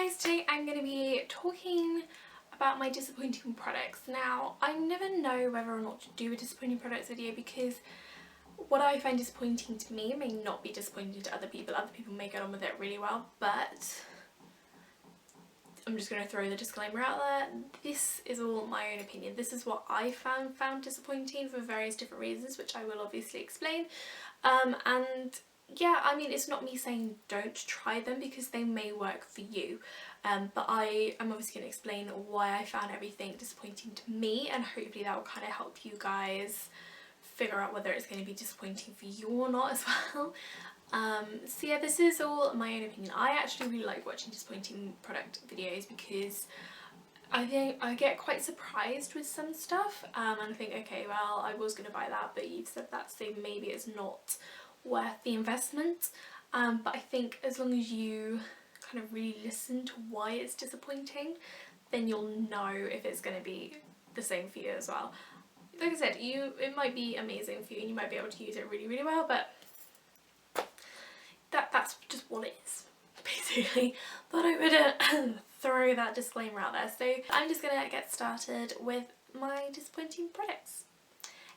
guys, today I'm going to be talking about my disappointing products. Now, I never know whether or not to do a disappointing products video because what I find disappointing to me may not be disappointing to other people. Other people may get on with it really well, but I'm just going to throw the disclaimer out there. This is all my own opinion. This is what I found disappointing for various different reasons, which I will obviously explain. And yeah, I mean, it's not me saying don't try them because they may work for you, but I am obviously going to explain why I found everything disappointing to me, and hopefully that will kind of help you guys figure out whether it's going to be disappointing for you or not as well. So yeah, this is all my own opinion. I actually really like watching disappointing product videos because I think I get quite surprised with some stuff, and I think, okay, well, I was going to buy that, but you've said that, so maybe it's not worth the investment. But I think as long as you kind of really listen to why it's disappointing, then you'll know if it's going to be the same for you as well. Like I said, it might be amazing for you and you might be able to use it really, really well, but that's just what it is, basically. But I would throw that disclaimer out there. So I'm just gonna get started with my disappointing products.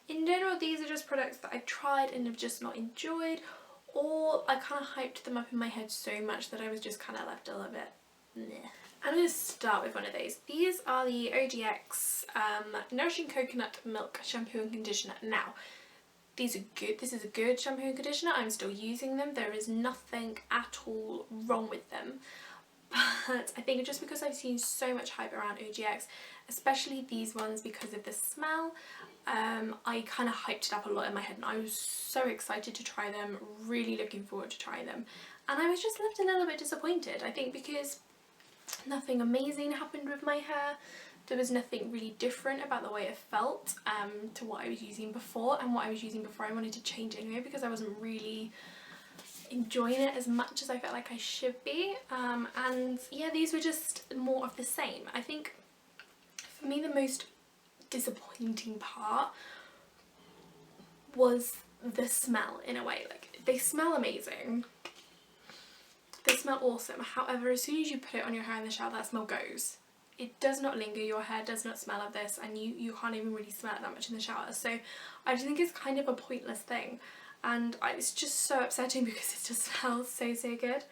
In general, these are just products that I've tried and have just not enjoyed, or I kind of hyped them up in my head so much that I was just kind of left a little bit meh. I'm going to start with one of these. These are the OGX Nourishing Coconut Milk Shampoo and Conditioner. Now, these are good. This is a good shampoo and conditioner. I'm still using them. There is nothing at all wrong with them. But I think just because I've seen so much hype around OGX, especially these ones because of the smell, I kind of hyped it up a lot in my head and I was so excited to try them, really looking forward to trying them. And I was just left a little bit disappointed, I think, because nothing amazing happened with my hair. There was nothing really different about the way it felt to what I was using before, and what I was using before I wanted to change anyway because I wasn't really enjoying it as much as I felt like I should be. And yeah, these were just more of the same. I think for me the most disappointing part was the smell in a way. Like, they smell amazing. They smell awesome. However, as soon as you put it on your hair in the shower, that smell goes. It does not linger. Your hair does not smell of this, and you can't even really smell it that much in the shower. So I just think it's kind of a pointless thing, and it's just so upsetting because it just smells so good.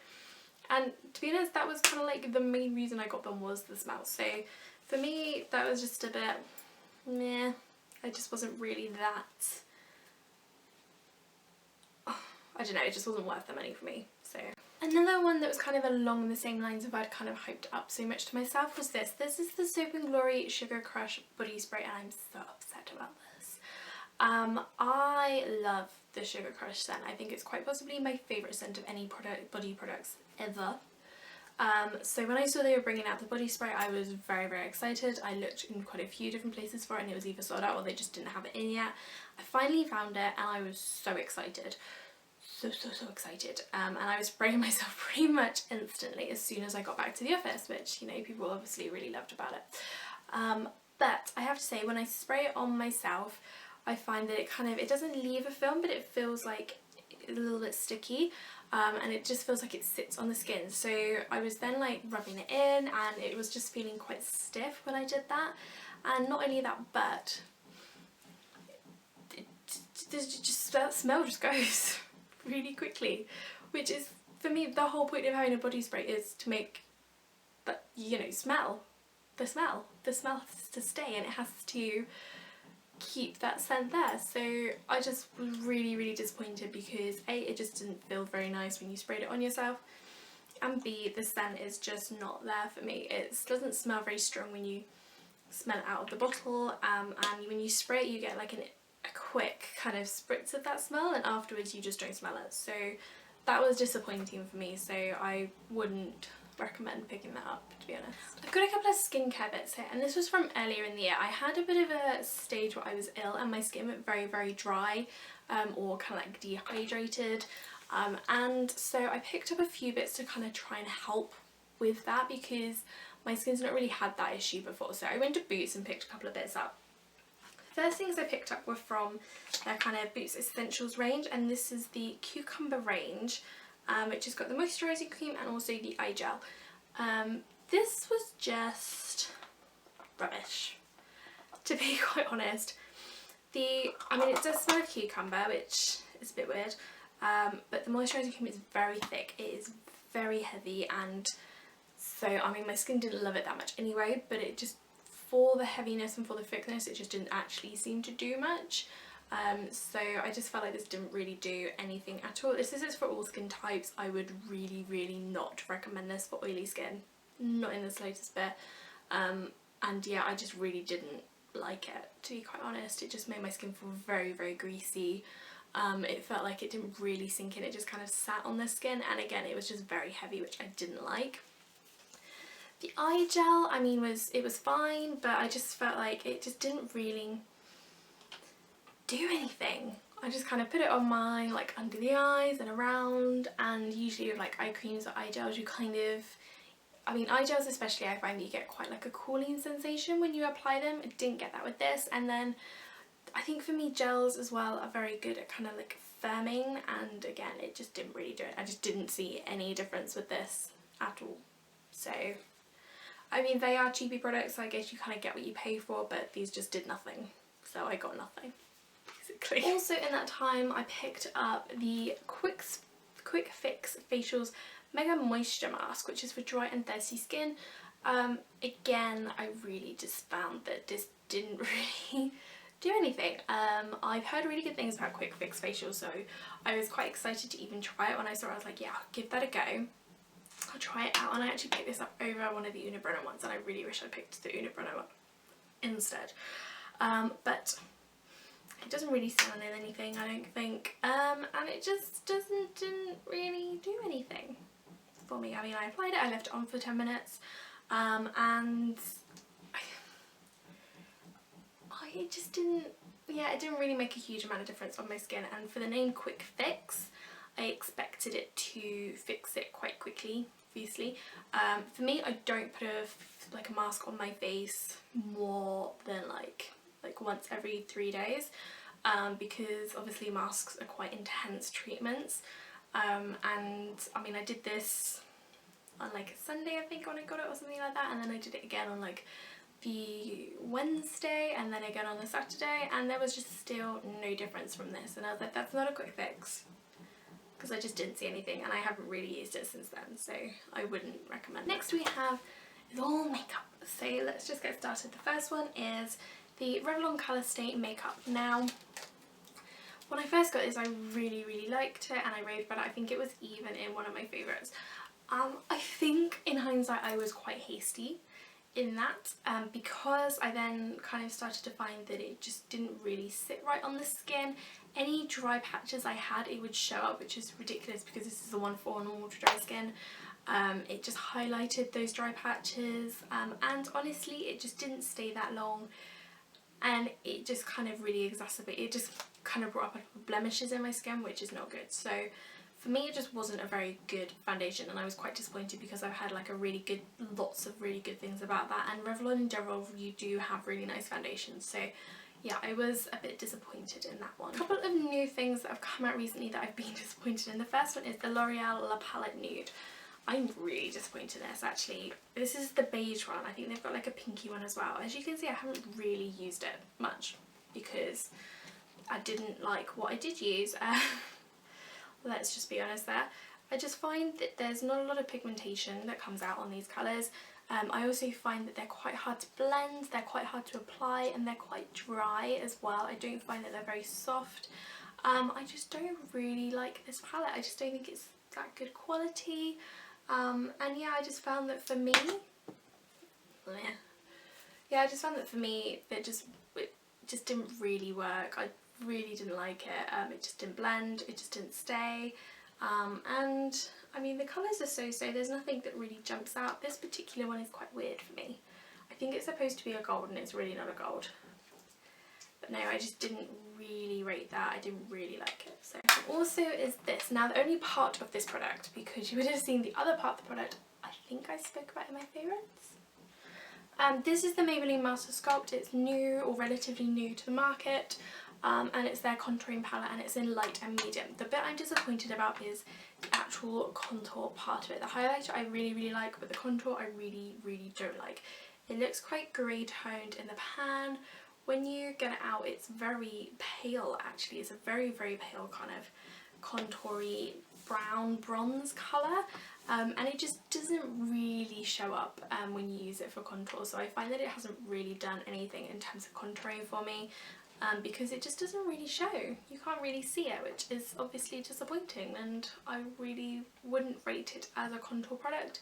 And to be honest, that was kind of like the main reason I got them, was the smell. So for me, that was just a bit meh. It just wasn't really that, I don't know, it just wasn't worth the money for me. So another one that was kind of along the same lines of I'd kind of hyped up so much to myself was this. This is the Soap & Glory Sugar Crush Body Spray, and I'm so upset about this. I love the Sugar Crush scent. I think it's quite possibly my favourite scent of any body products ever. So when I saw they were bringing out the body spray, I was very, very excited. I looked in quite a few different places for it and it was either sold out or they just didn't have it in yet. I finally found it and I was so excited. So excited, and I was spraying myself pretty much instantly as soon as I got back to the office, which, you know, people obviously really loved about it. But I have to say, when I spray it on myself, I find that it doesn't leave a film, but it feels like a little bit sticky, and it just feels like it sits on the skin. So I was then like rubbing it in and it was just feeling quite stiff when I did that. And not only that, but that smell just goes really quickly, which is, for me, the whole point of having a body spray is to make that, you know, the smell has to stay and it has to keep that scent there. So I just was really, really disappointed because A, it just didn't feel very nice when you sprayed it on yourself, and B, the scent is just not there for me. It doesn't smell very strong when you smell it out of the bottle, and when you spray it you get like a quick kind of spritz of that smell, and afterwards you just don't smell it. So that was disappointing for me, so I wouldn't recommend picking that up, to be honest. I've got a couple of skincare bits here, and this was from earlier in the year. I had a bit of a stage where I was ill and my skin went very, very dry, or kind of like dehydrated, and so I picked up a few bits to kind of try and help with that because my skin's not really had that issue before. So I went to Boots and picked a couple of bits up. First things I picked up were from their kind of Boots Essentials range, and this is the Cucumber range, which has got the moisturising cream and also the eye gel. This was just rubbish, to be quite honest. I mean, it does smell of cucumber, which is a bit weird, but the moisturising cream is very thick. It is very heavy, and so, I mean, my skin didn't love it that much anyway, but it just, for the heaviness and for the thickness, it just didn't actually seem to do much. So I just felt like this didn't really do anything at all. This is for all skin types. I would really not recommend this for oily skin, not in the slightest bit. And yeah, I just really didn't like it, to be quite honest. It just made my skin feel very greasy. It felt like it didn't really sink in, it just kind of sat on the skin, and again, it was just very heavy, which I didn't like. The eye gel, I mean, it was fine, but I just felt like it just didn't really do anything. I just kind of put it on mine, like under the eyes and around, and usually with like eye creams or eye gels, you kind of, I mean, eye gels especially, I find that you get quite like a cooling sensation when you apply them. I didn't get that with this. And then I think for me, gels as well are very good at kind of like firming, and again, it just didn't really do it. I just didn't see any difference with this at all. So I mean, they are cheapy products, so I guess you kind of get what you pay for, but these just did nothing. So I got nothing, basically. Also in that time, I picked up the Quick Fix Facials Mega Moisture Mask, which is for dry and thirsty skin. Again, I really just found that this didn't really do anything. I've heard really good things about Quick Fix Facials, so I was quite excited to even try it. When I saw it, I was like, yeah, I'll give that a go. I'll try it out, and I actually picked this up over one of the Unibrenner ones, and I really wish I picked the Unibrenner one instead. But it doesn't really smell of anything, I don't think, and it just didn't really do anything for me. I mean, I applied it, I left it on for 10 minutes, and it just didn't, yeah, it didn't really make a huge amount of difference on my skin. And for the name Quick Fix, I expected it to fix it quite quickly, obviously. For me, I don't put a mask on my face more than like once every 3 days, because obviously masks are quite intense treatments. And I mean, I did this on like a Sunday, I think, when I got it, or something like that, and then I did it again on like the Wednesday, and then again on the Saturday, and there was just still no difference from this, and I was like, that's not a quick fix, because I just didn't see anything, and I haven't really used it since then, so I wouldn't recommend it. Next we have is all makeup, so let's just get started. The first one is the Revlon Colour Stay Makeup. Now, when I first got this, I really liked it, and I raved about it. I think it was even in one of my favourites. I think in hindsight I was quite hasty in that, because I then kind of started to find that it just didn't really sit right on the skin. Any dry patches I had, it would show up, which is ridiculous because this is the one for normal to dry skin. It just highlighted those dry patches, and honestly it just didn't stay that long, and it just kind of really exacerbated, it just kind of brought up blemishes in my skin, which is not good. So for me, it just wasn't a very good foundation, and I was quite disappointed because I've had like lots of really good things about that, and Revlon in general, you do have really nice foundations. So yeah, I was a bit disappointed in that one. A couple of new things that have come out recently that I've been disappointed in. The first one is the L'Oreal La Palette Nude. I'm really disappointed in this, actually. This is the beige one. I think they've got like a pinky one as well. As you can see, I haven't really used it much because I didn't like what I did use. Let's just be honest there. I just find that there's not a lot of pigmentation that comes out on these colours. I also find that they're quite hard to blend, they're quite hard to apply, and they're quite dry as well. I don't find that they're very soft. I just don't really like this palette. I just don't think it's that good quality. And yeah, I just found that for me, it just didn't really work. I really didn't like it. It just didn't blend, it just didn't stay, and I mean, the colours are so-so. There's nothing that really jumps out. This particular one is quite weird for me. I think it's supposed to be a gold, and it's really not a gold. But no, I just didn't really rate that. I didn't really like it. So also is this. Now, the only part of this product, because you would have seen the other part of the product, I think I spoke about in my favourites. This is the Maybelline Master Sculpt. It's new, or relatively new to the market. And it's their contouring palette, and it's in light and medium. The bit I'm disappointed about is the actual contour part of it. The highlighter I really like, but the contour I really don't like. It looks quite grey toned in the pan. When you get it out, it's very pale actually. It's a very pale kind of contoury brown bronze colour, and it just doesn't really show up when you use it for contour. So I find that it hasn't really done anything in terms of contouring for me, because it just doesn't really show. You can't really see it, which is obviously disappointing, and I really wouldn't rate it as a contour product.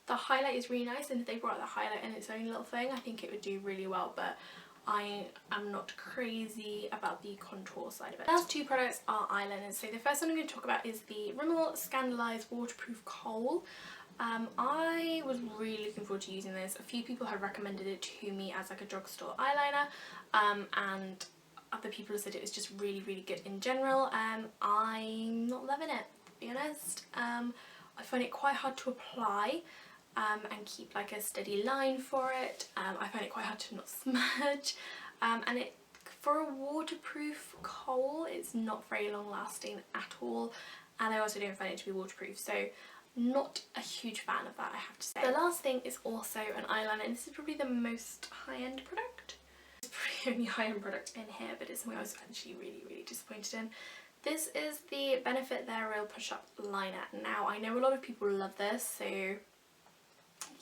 The highlight is really nice, and if they brought the highlight in its own little thing, I think it would do really well, but I am not crazy about the contour side of it. The last two products are eyeliners. So the first one I'm going to talk about is the Rimmel Scandalised Waterproof Kohl. I was really looking forward to using this. A few people have recommended it to me as like a drugstore eyeliner, and other people have said it was just really good in general. I'm not loving it, to be honest. I find it quite hard to apply and keep like a steady line for it. I find it quite hard to not smudge, and it, for a waterproof kohl, it's not very long lasting at all, and I also don't find it to be waterproof, so not a huge fan of that, I have to say. The last thing is also an eyeliner, and this is probably the most high-end product. It's probably the only high-end product in here, but it's something I was actually really disappointed in. This is the Benefit LOREAL Push-Up Liner. Now, I know a lot of people love this, so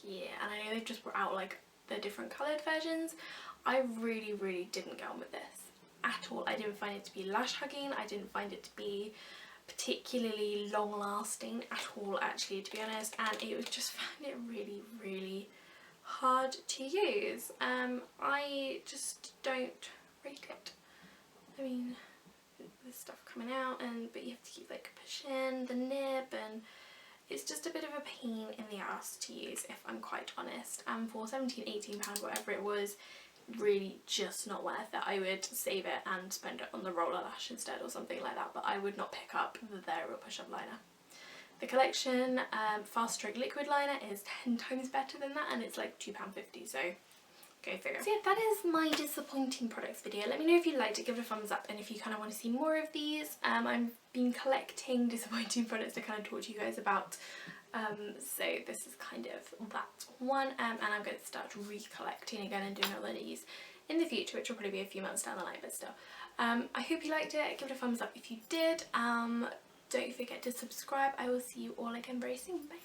yeah, and I know they've just brought out like the different coloured versions. I really didn't get on with this at all. I didn't find it to be lash hugging. I didn't find it to be particularly long lasting at all, actually, to be honest, and it was just found it really hard to use. I just don't rate it. I mean, there's stuff coming out, but you have to keep like pushing the nib, and it's just a bit of a pain in the ass to use, if I'm quite honest. And for £17–18, whatever it was, really just not worth it. I would save it and spend it on the roller lash instead or something like that, but I would not pick up the LOREAL Push-Up Liner. The Collection Fast Stroke Liquid Liner is 10 times better than that, and it's like £2.50, so go figure. So yeah, that is my disappointing products video. Let me know if you liked it, give it a thumbs up, and if you kind of want to see more of these. I've been collecting disappointing products to kind of talk to you guys about, so this is kind of that one, and I'm going to start recollecting again and doing all of these in the future, which will probably be a few months down the line, but still. I hope you liked it. Give it a thumbs up if you did. Don't forget to subscribe. I will see you all again very soon. Bye.